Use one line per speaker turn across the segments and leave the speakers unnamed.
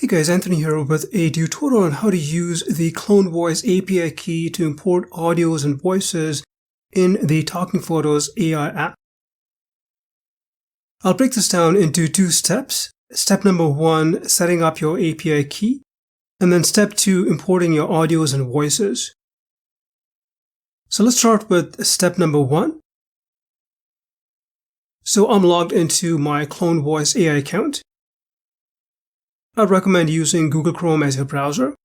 Hey guys, Anthony here with a tutorial on how to use the CloneVoice API Key to import audios and voices in the TalkingPhotos AI app. I'll break this down into two steps. Step number 1, setting up your API key, and then step 2, importing your audios and voices. So let's start with step number 1. So I'm logged into my CloneVoice AI account. I'd recommend using Google Chrome as your browser.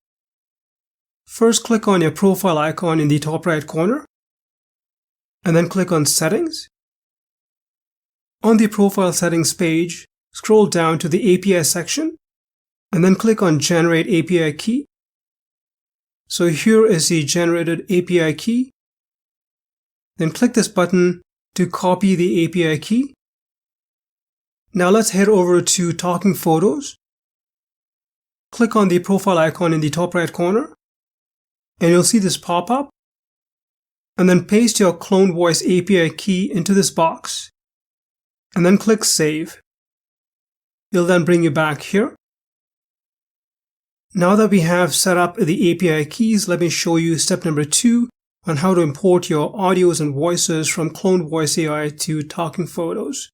First, click on your profile icon in the top right corner, and then click on Settings. On the Profile Settings page, scroll down to the API section, and then click on Generate API Key. So here is the generated API key. Then click this button to copy the API key. Now let's head over to TalkingPhotos. Click on the profile icon in the top right corner, and you'll see this pop up. And then paste your CloneVoice API key into this box, and then click Save. It'll then bring you back here. Now that we have set up the API keys, let me show you step number 2 on how to import your audios and voices from CloneVoice AI to TalkingPhotos.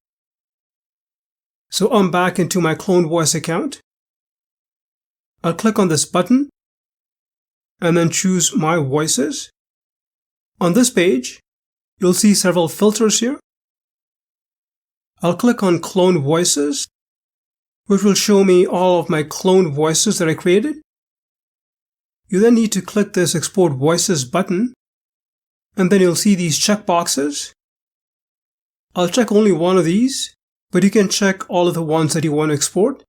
So I'm back into my CloneVoice account. I'll click on this button and then choose My Voices. On this page, you'll see several filters here. I'll click on Clone Voices, which will show me all of my clone voices that I created. You then need to click this Export Voices button, and then you'll see these checkboxes. I'll check only one of these, but you can check all of the ones that you want to export.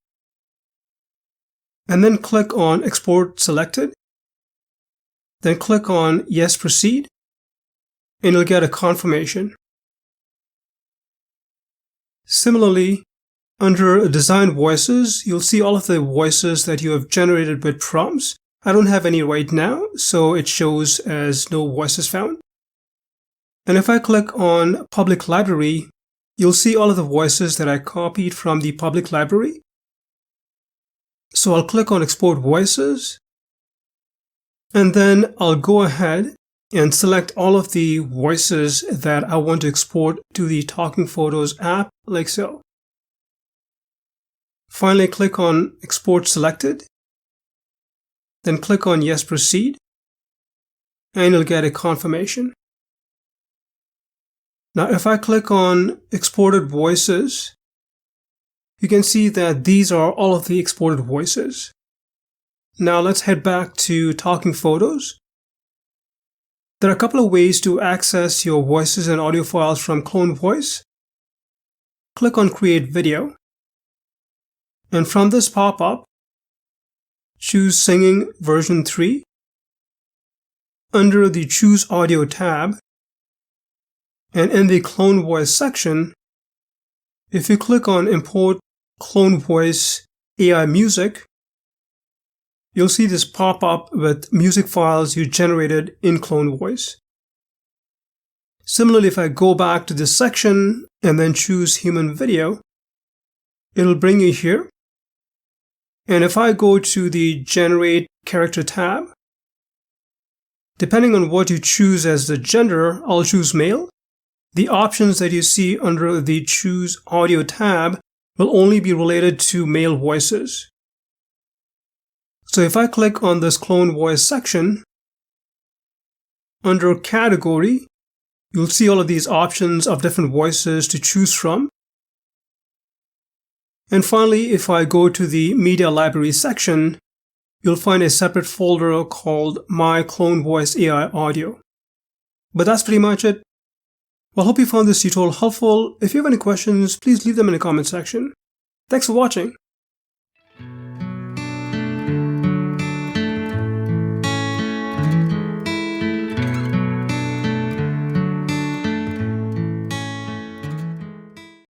And then click on Export Selected. Then click on Yes, Proceed, and you'll get a confirmation. Similarly, under Design Voices, you'll see all of the voices that you have generated with prompts. I don't have any right now, so it shows as no voices found. And if I click on Public Library, you'll see all of the voices that I copied from the public library. So I'll click on Export Voices, and then I'll go ahead and select all of the voices that I want to export to the TalkingPhotos app, like so. Finally, click on Export Selected, then click on Yes, Proceed, and you'll get a confirmation. Now, if I click on Exported Voices, you can see that these are all of the exported voices. Now let's head back to TalkingPhotos. There are a couple of ways to access your voices and audio files from CloneVoice. Click on Create Video. And from this pop-up, choose Singing version 3. Under the Choose Audio tab, and in the CloneVoice section, if you click on Import CloneVoice AI Music, you'll see this pop up with music files you generated in CloneVoice. Similarly, if I go back to this section and then choose Human Video, it'll bring you here. And if I go to the Generate Character tab, depending on what you choose as the gender, I'll choose male. The options that you see under the Choose Audio tab will only be related to male voices. So if I click on this CloneVoice section, under Category, you'll see all of these options of different voices to choose from. And finally, if I go to the Media Library section, you'll find a separate folder called My CloneVoice AI Audio. But that's pretty much it. Well, I hope you found this tutorial helpful. If you have any questions, please leave them in the comment section. Thanks for watching.